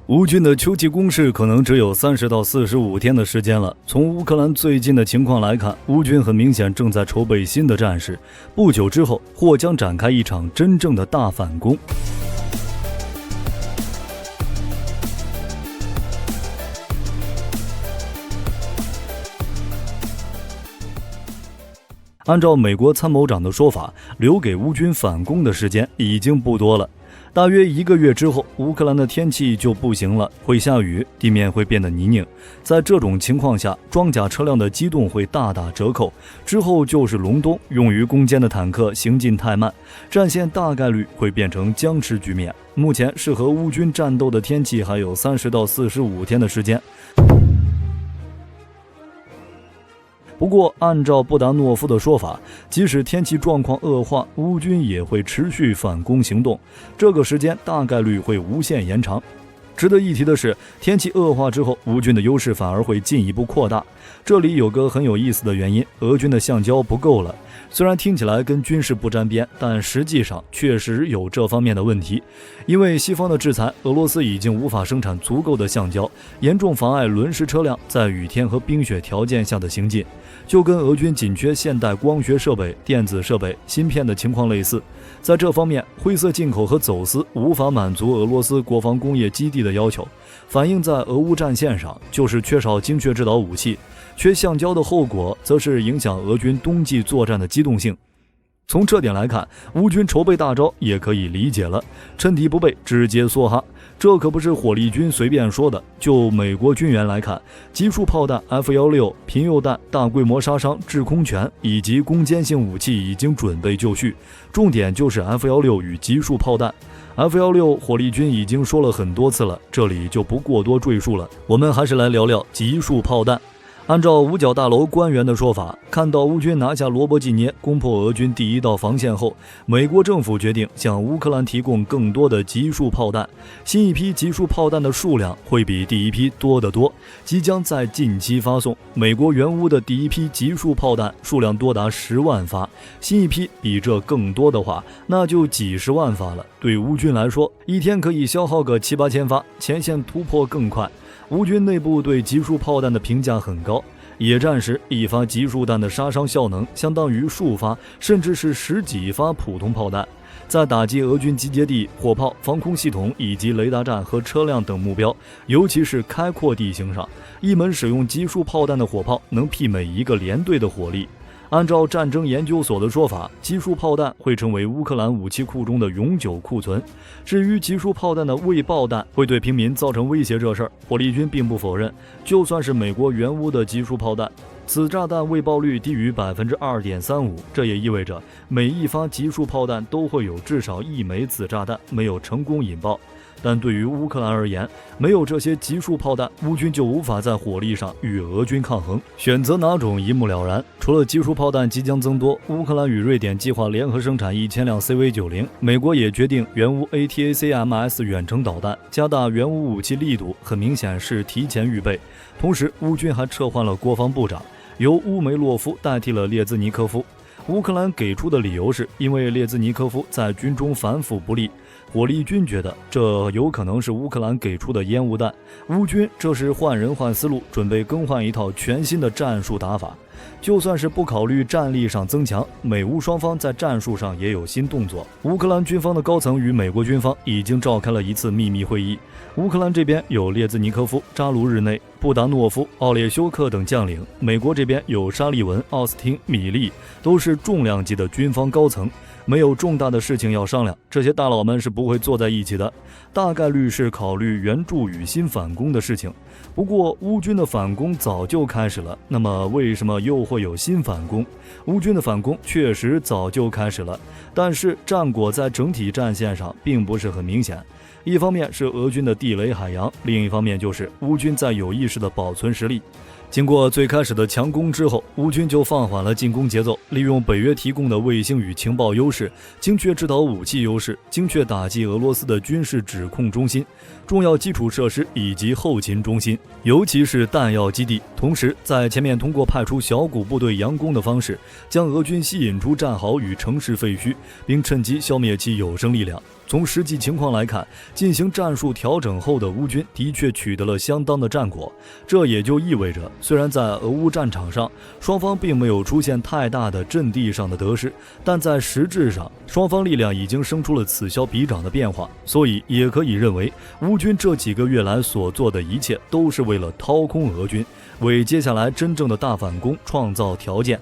乌军的秋季攻势可能只有30到45天的时间了。从乌克兰最近的情况来看，乌军很明显正在筹备新的战事，不久之后或将展开一场真正的大反攻。按照美国参谋长的说法，留给乌军反攻的时间已经不多了。大约1个月之后，乌克兰的天气就不行了，会下雨，地面会变得泥泞。在这种情况下，装甲车辆的机动会大打折扣。之后就是隆冬，用于攻坚的坦克行进太慢，战线大概率会变成僵持局面。目前适合乌军战斗的天气还有30到45天的时间。不过，按照布达诺夫的说法，即使天气状况恶化，乌军也会持续反攻行动，这个时间大概率会无限延长。值得一提的是，天气恶化之后，乌军的优势反而会进一步扩大。这里有个很有意思的原因，俄军的橡胶不够了。虽然听起来跟军事不沾边，但实际上确实有这方面的问题。因为西方的制裁，俄罗斯已经无法生产足够的橡胶，严重妨碍轮式车辆在雨天和冰雪条件下的行进，就跟俄军紧缺现代光学设备、电子设备、芯片的情况类似。在这方面，灰色进口和走私无法满足俄罗斯国防工业基地的要求，反映在俄乌战线上就是缺少精确制导武器。缺橡胶的后果则是影响俄军冬季作战的机动性。从这点来看，乌军筹备大招也可以理解了，趁敌不备，直接梭哈。这可不是火力军随便说的。就美国军援来看，集束炮弹 F-16、贫铀弹、大规模杀伤、制空权以及攻坚性武器已经准备就绪，重点就是 F-16与集束炮弹。F-16 火力军已经说了很多次了，这里就不过多赘述了。我们还是来聊聊集束炮弹。按照五角大楼官员的说法，看到乌军拿下罗伯季涅，攻破俄军第一道防线后，美国政府决定向乌克兰提供更多的集束炮弹。新一批集束炮弹的数量会比第一批多得多，即将在近期发送。美国援乌的第一批集束炮弹数量多达10万发，新一批比这更多的话，那就几十万发了。对乌军来说，一天可以消耗个7、8千发，前线突破更快。乌军内部对集束炮弹的评价很高，野战时一发集束弹的杀伤效能相当于数发甚至是10几发普通炮弹。在打击俄军集结地、火炮、防空系统以及雷达站和车辆等目标，尤其是开阔地形上，一门使用集束炮弹的火炮能媲美一个连队的火力。按照战争研究所的说法，集束炮弹会成为乌克兰武器库中的永久库存。至于集束炮弹的未爆弹会对平民造成威胁这事儿，火力军并不否认。就算是美国援乌的集束炮弹，此炸弹未爆率低于2.35%，这也意味着每一发集束炮弹都会有至少1枚子炸弹没有成功引爆。但对于乌克兰而言，没有这些集束炮弹，乌军就无法在火力上与俄军抗衡。选择哪种一目了然，除了集束炮弹即将增多，乌克兰与瑞典计划联合生产1000辆 CV90， 美国也决定援乌 ATACMS 远程导弹，加大援乌武器力度，很明显是提前预备。同时，乌军还撤换了国防部长，由乌梅洛夫代替了列兹尼科夫。乌克兰给出的理由是因为列兹尼科夫在军中反腐不力。火力军觉得这有可能是乌克兰给出的烟雾弹，乌军这是换人换思路，准备更换一套全新的战术打法。就算是不考虑战力上增强，美乌双方在战术上也有新动作。乌克兰军方的高层与美国军方已经召开了一次秘密会议。乌克兰这边有列兹尼科夫、扎卢日内、布达诺夫、奥列修克等将领，美国这边有沙利文、奥斯汀、米利，都是重量级的军方高层。没有重大的事情要商量，这些大佬们是不会坐在一起的，大概率是考虑援助与新反攻的事情。不过乌军的反攻早就开始了，那么为什么又会有新反攻？乌军的反攻确实早就开始了，但是战果在整体战线上并不是很明显。一方面是俄军的地雷海洋，另一方面就是乌军在有意识地保存实力。经过最开始的强攻之后，乌军就放缓了进攻节奏，利用北约提供的卫星与情报优势，精确制导武器优势，精确打击俄罗斯的军事指控中心、重要基础设施以及后勤中心，尤其是弹药基地。同时，在前面通过派出小股部队佯攻的方式，将俄军吸引出战壕与城市废墟，并趁机消灭其有生力量。从实际情况来看，进行战术调整后的乌军的确取得了相当的战果。这也就意味着，虽然在俄乌战场上双方并没有出现太大的阵地上的得失，但在实质上双方力量已经生出了此消彼长的变化。所以也可以认为，乌军这几个月来所做的一切都是为了掏空俄军，为接下来真正的大反攻创造条件。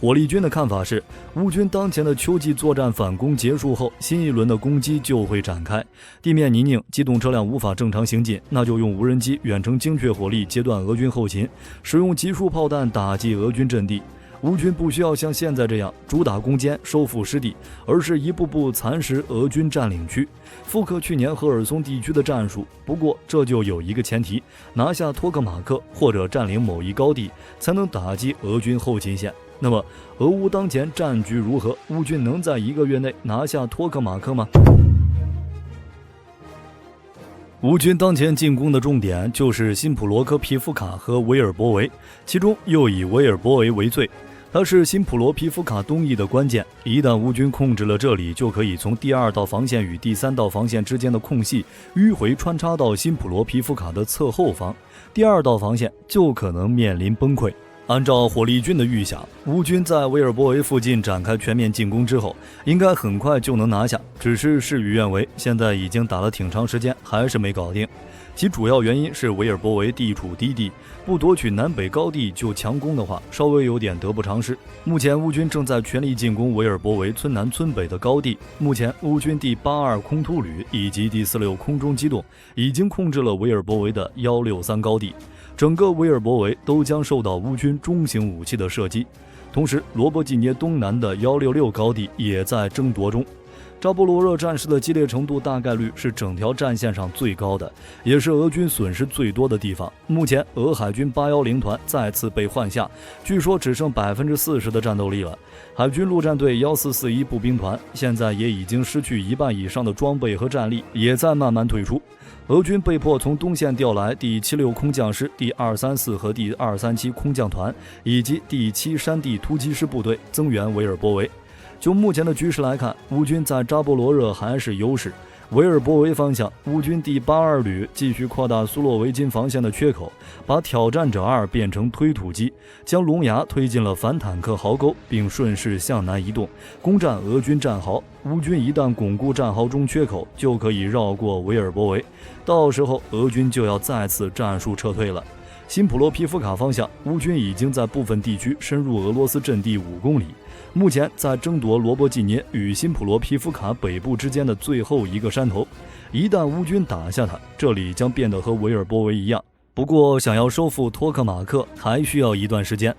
火力军的看法是，乌军当前的秋季作战反攻结束后，新一轮的攻击就会展开。地面泥泞，机动车辆无法正常行进，那就用无人机远程精确火力截断俄军后勤，使用集束炮弹打击俄军阵地。乌军不需要像现在这样主打攻坚收复失地，而是一步步蚕食俄军占领区，复刻去年赫尔松地区的战术。不过这就有一个前提，拿下托克马克或者占领某一高地，才能打击俄军后勤线。那么俄乌当前战局如何？乌军能在1个月内拿下托克马克吗？乌军当前进攻的重点就是新普罗科皮夫卡和维尔博维，其中又以维尔博维为最。它是新普罗皮夫卡东翼的关键，一旦乌军控制了这里，就可以从第2道防线与第3道防线之间的空隙迂回穿插到新普罗皮夫卡的侧后方，第2道防线就可能面临崩溃。按照火力军的预想，乌军在维尔博维附近展开全面进攻之后，应该很快就能拿下，只是事与愿违，现在已经打了挺长时间，还是没搞定。其主要原因是维尔博维地处低地，不夺取南北高地就强攻的话，稍微有点得不偿失。目前乌军正在全力进攻维尔博维村南村北的高地，目前乌军第82空突旅以及第46空中机动已经控制了维尔博维的163高地，整个维尔博维都将受到乌军中型武器的射击。同时，罗伯季涅东南的166高地也在争夺中。扎波罗热战事的激烈程度大概率是整条战线上最高的，也是俄军损失最多的地方。目前，俄海军810团再次被换下，据说只剩40%的战斗力了。海军陆战队1441步兵团现在也已经失去1半以上的装备和战力，也在慢慢退出。俄军被迫从东线调来第76空降师、第234和第237空降团以及第7山地突击师部队增援维尔博维。就目前的局势来看，乌军在扎波罗热还是优势。维尔博维方向，乌军第82旅继续扩大苏洛维金防线的缺口，把挑战者2变成推土机，将龙牙推进了反坦克壕沟，并顺势向南移动，攻占俄军战壕。乌军一旦巩固战壕中缺口，就可以绕过维尔博维，到时候俄军就要再次战术撤退了。新普罗皮夫卡方向，乌军已经在部分地区深入俄罗斯阵地5公里，目前在争夺罗伯季涅与新普罗皮夫卡北部之间的最后一个山头。一旦乌军打下它，这里将变得和维尔博维一样。不过，想要收复托克马克还需要一段时间。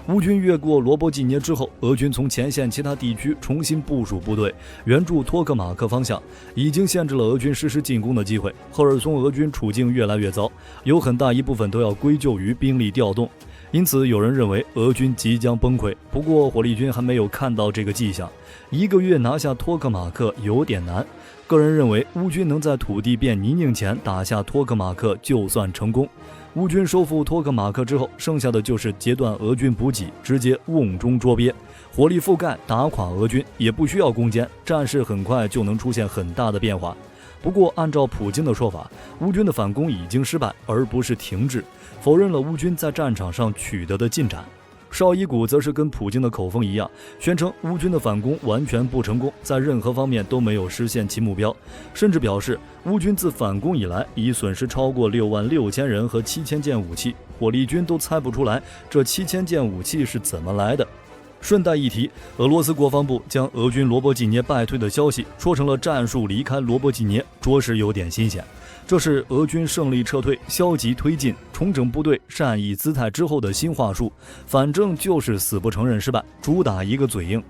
乌军越过罗伯季涅之后，俄军从前线其他地区重新部署部队，援助托克马克方向，已经限制了俄军实施进攻的机会。赫尔松俄军处境越来越糟，有很大一部分都要归咎于兵力调动，因此有人认为俄军即将崩溃。不过火力军还没有看到这个迹象，1个月拿下托克马克有点难。个人认为乌军能在土地变泥泞前打下托克马克就算成功。乌军收复托克马克之后，剩下的就是截断俄军补给，直接瓮中捉鳖，火力覆盖打垮俄军，也不需要攻坚，战事很快就能出现很大的变化。不过按照普京的说法，乌军的反攻已经失败，而不是停滞，否认了乌军在战场上取得的进展。绍伊古则是跟普京的口风一样，宣称乌军的反攻完全不成功，在任何方面都没有实现其目标，甚至表示乌军自反攻以来已损失超过66000人和7000件武器，火力军都猜不出来这7000件武器是怎么来的。顺带一提，俄罗斯国防部将俄军罗伯季涅败退的消息说成了战术离开罗伯季涅，着实有点新鲜。这是俄军胜利撤退、消极推进、重整部队、善意姿态之后的新话术，反正就是死不承认失败，主打一个嘴硬。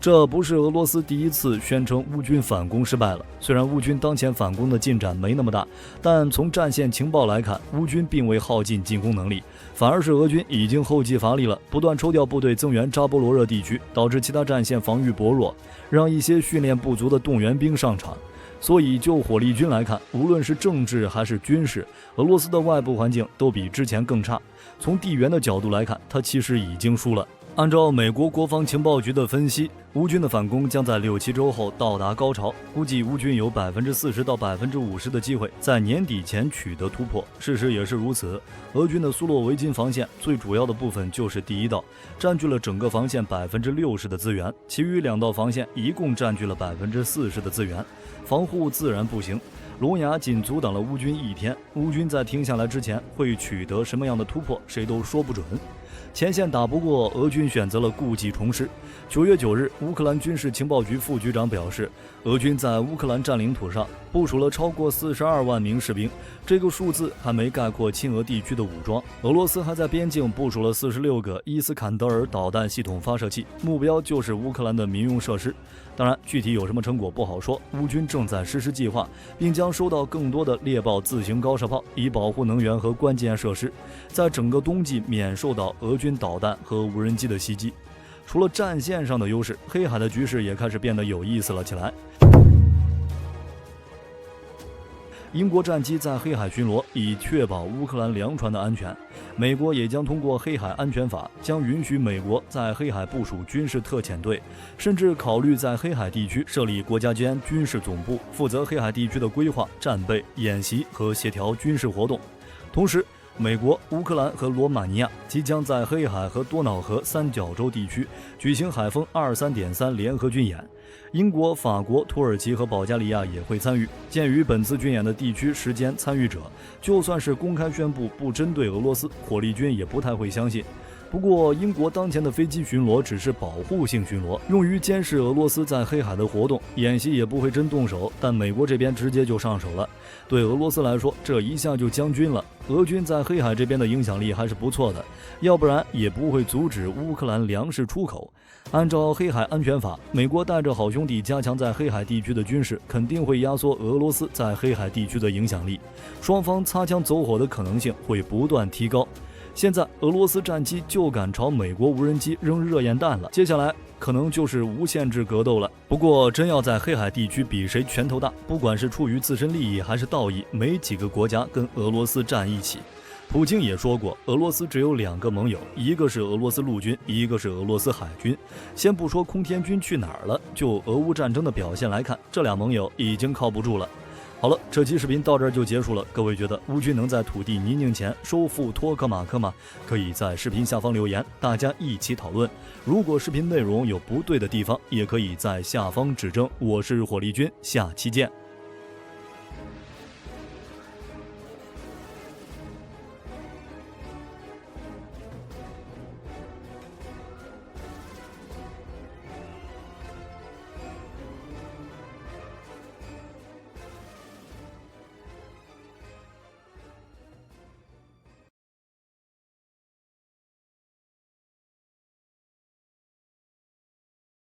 这不是俄罗斯第一次宣称乌军反攻失败了。虽然乌军当前反攻的进展没那么大，但从战线情报来看，乌军并未耗尽进攻能力，反而是俄军已经后继乏力了，不断抽调部队增援扎波罗热地区，导致其他战线防御薄弱，让一些训练不足的动员兵上场。所以就火力军来看，无论是政治还是军事，俄罗斯的外部环境都比之前更差。从地缘的角度来看，它其实已经输了。按照美国国防情报局的分析，乌军的反攻将在6-7周后到达高潮，估计乌军有40%到50%的机会在年底前取得突破。事实也是如此，俄军的苏洛维金防线最主要的部分就是第一道，占据了整个防线60%的资源，其余2道防线一共占据了40%的资源，防护自然不行。罗亚仅阻挡了乌军1天，乌军在停下来之前会取得什么样的突破，谁都说不准。前线打不过，俄军选择了故技重施。9月9日，乌克兰军事情报局副局长表示，俄军在乌克兰占领土上部署了超过42万名士兵，这个数字还没概括亲俄地区的武装。俄罗斯还在边境部署了46个伊斯坎德尔导弹系统发射器，目标就是乌克兰的民用设施。当然，具体有什么成果不好说。乌军正在实施计划，并将收到更多的猎豹自行高射炮，以保护能源和关键设施，在整个冬季免受到俄军导弹和无人机的袭击。除了战线上的优势，黑海的局势也开始变得有意思了起来。英国战机在黑海巡逻，以确保乌克兰粮船的安全。美国也将通过黑海安全法，将允许美国在黑海部署军事特遣队，甚至考虑在黑海地区设立国家间军事总部，负责黑海地区的规划、战备、演习和协调军事活动。同时，美国、乌克兰和罗马尼亚即将在黑海和多瑙河三角洲地区举行海风23.3联合军演，英国、法国、土耳其和保加利亚也会参与。鉴于本次军演的地区、时间、参与者，就算是公开宣布不针对俄罗斯，火力军也不太会相信。不过，英国当前的飞机巡逻只是保护性巡逻，用于监视俄罗斯在黑海的活动，演习也不会真动手。但美国这边直接就上手了，对俄罗斯来说，这一下就将军了。俄军在黑海这边的影响力还是不错的，要不然也不会阻止乌克兰粮食出口。按照黑海安全法，美国带着好兄弟加强在黑海地区的军事，肯定会压缩俄罗斯在黑海地区的影响力，双方擦枪走火的可能性会不断提高。现在俄罗斯战机就敢朝美国无人机扔热焰弹了，接下来可能就是无限制格斗了。不过真要在黑海地区比谁拳头大，不管是出于自身利益还是道义，没几个国家跟俄罗斯站一起。普京也说过，俄罗斯只有2个盟友，一个是俄罗斯陆军，一个是俄罗斯海军。先不说空天军去哪儿了，就俄乌战争的表现来看，这俩盟友已经靠不住了。好了，这期视频到这儿就结束了。各位觉得乌军能在土地泥泞前收复托克马克吗？可以在视频下方留言，大家一起讨论。如果视频内容有不对的地方，也可以在下方指正。我是火力军，下期见。